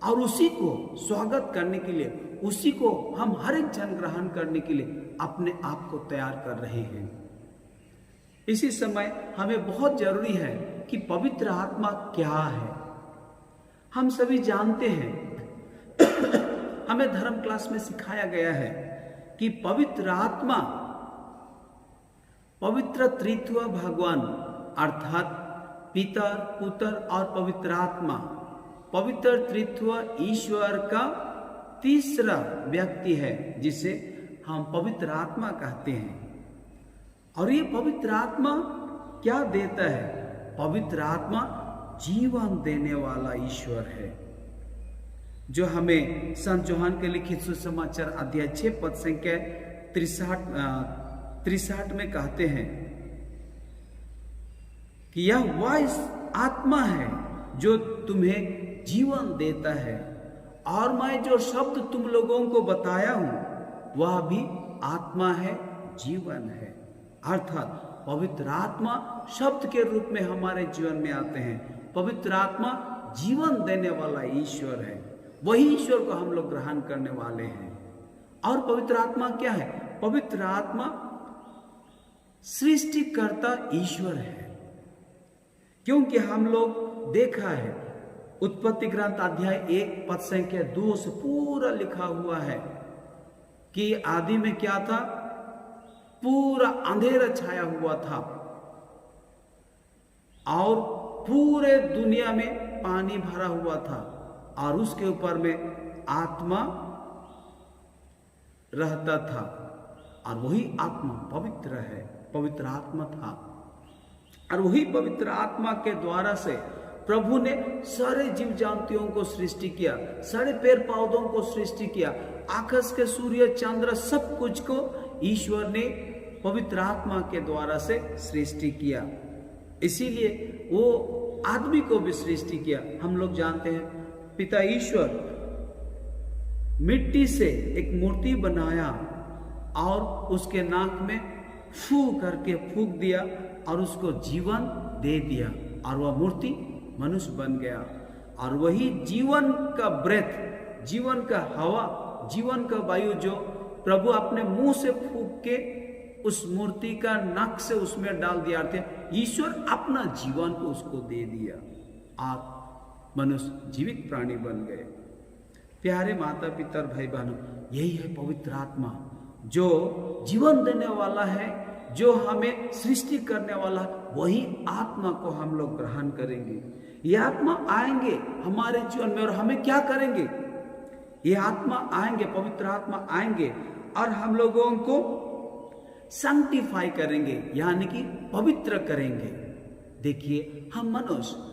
और उसी को स्वागत करने के लिए, उसी को हम हर एक जन ग्रहण करने के लिए अपने आप को तैयार कर रहे हैं। इसी समय हमें बहुत जरूरी है कि पवित्र आत्मा क्या है। हम सभी जानते हैं, हमें धर्म क्लास में सिखाया गया है कि पवित्र आत्मा पवित्र त्रित्व भगवान अर्थात पिता, पुत्र और पवित्र आत्मा, पवित्र त्रित्व ईश्वर का तीसरा व्यक्ति है, जिसे हम पवित्र आत्मा कहते हैं। और ये पवित्र आत्मा क्या देता है? पवित्र आत्मा जीवन देने वाला ईश्वर है, जो हमें संत यूहन्ना के लिखित सुसमाचार अध्याय 6 पद संख्या 63 में कहते हैं कि यह वह आत्मा है जो तुम्हें जीवन देता है, और मैं जो शब्द तुम लोगों को बताया हूं वह भी आत्मा है, जीवन है। अर्थात पवित्र आत्मा शब्द के रूप में हमारे जीवन में आते हैं। पवित्र आत्मा जीवन देने वाला ईश्वर है, वही ईश्वर को हम लोग ग्रहण करने वाले हैं। और पवित्र आत्मा क्या है? पवित्र आत्मा सृष्टिकर्ता ईश्वर है, क्योंकि हम लोग देखा है उत्पत्ति ग्रंथ अध्याय 1 पद संख्या 2 से पूरा लिखा हुआ है कि आदि में क्या था? पूरा अंधेरा छाया हुआ था और पूरे दुनिया में पानी भरा हुआ था, और उसके ऊपर में आत्मा रहता था, और वही आत्मा पवित्र है, पवित्र आत्मा था। और वही पवित्र आत्मा के द्वारा से प्रभु ने सारे जीव जंतुओं को सृष्टि किया, सारे पेड़ पौधों को सृष्टि किया, आकाश के सूर्य चंद्र सब कुछ को ईश्वर ने पवित्र आत्मा के द्वारा से सृष्टि किया। इसीलिए वो आदमी को भी सृष्टि किया। हम लोग जानते हैं पिता ईश्वर मिट्टी से एक मूर्ति बनाया और उसके नाक में फू करके फूंक दिया और उसको जीवन दे दिया, और वह मूर्ति मनुष्य बन गया। और वही जीवन का ब्रेथ, जीवन का हवा, जीवन का वायु जो प्रभु अपने मुंह से फूंक के उस मूर्ति का नाक से उसमें डाल दिया थे, ईश्वर अपना जीवन को उसको दे दिया, आप मनुष्य जीवित प्राणी बन गए। प्यारे माता पिता भाई बहनों, यही है पवित्र आत्मा, जो जीवन देने वाला है, जो हमें सृष्टि करने वाला। वही आत्मा को हम लोग ग्रहण करेंगे। ये आत्मा आएंगे हमारे जीवन में, और हमें क्या करेंगे? ये आत्मा आएंगे, पवित्र आत्मा आएंगे और हम लोगों को सैंक्टिफाई करेंगे, यानी कि पवित्र करेंगे। देखिए, हम मनुष्य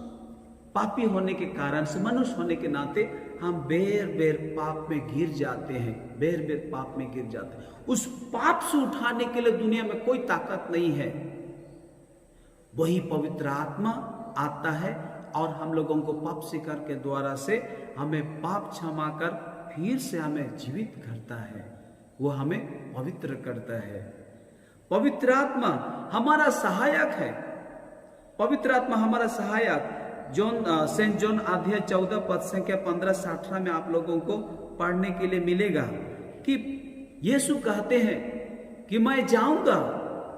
पापी होने के कारण से, मनुष्य होने के नाते हम बेर बेर पाप में गिर जाते हैं, बेर बेर पाप में गिर जाते हैं। उस पाप से उठाने के लिए दुनिया में कोई ताकत नहीं है। वही पवित्र आत्मा आता है और हम लोगों को पाप स्वीकार के द्वारा से हमें पाप क्षमा कर फिर से हमें जीवित करता है, वो हमें पवित्र करता है। पवित्र आत्मा हमारा सहायक है। पवित्र आत्मा हमारा सहायक सेंट जॉन अध्याय 14 पद संख्या 15 से 18 में आप लोगों को पढ़ने के लिए मिलेगा कि यीशु कहते हैं कि मैं जाऊंगा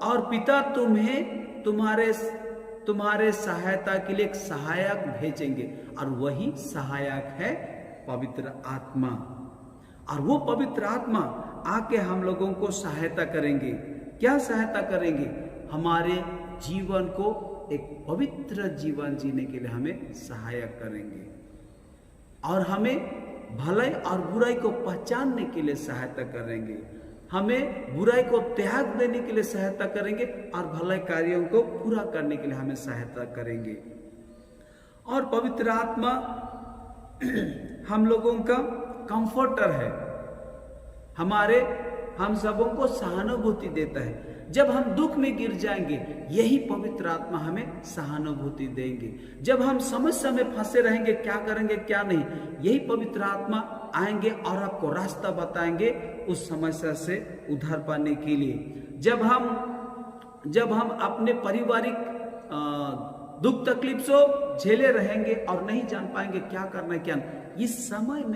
और पिता तुम्हें तुम्हारे सहायता के लिए एक सहायक भेजेंगे, और वही सहायक है पवित्र आत्मा। और वो पवित्र आत्मा आके हम लोगों को सहायता करेंगे। क्या सहायता करेंगे? हमारे जीवन को एक पवित्र जीवन जीने के लिए हमें सहायक करेंगे, और हमें भलाई और बुराई को पहचानने के लिए सहायता करेंगे, हमें बुराई को त्याग देने के लिए सहायता करेंगे, और भलाई कार्यों को पूरा करने के लिए हमें सहायता करेंगे। और पवित्र आत्मा हम लोगों का कंफर्टर है, हम सबों को सहानुभूति देता है। जब हम दुख में गिर जाएंगे, यही पवित्र आत्मा हमें सहानुभूति देंगे। जब हम समस्या में फंसे रहेंगे, क्या करेंगे क्या नहीं, यही पवित्र आत्मा आएंगे और आपको रास्ता बताएंगे उस समस्या से उद्धार पाने के लिए। जब हम अपने पारिवारिक दुख तकलीफ से झेले रहेंगे और नहीं जान पाएंगे क्या करना है क्या नहीं। इस समय में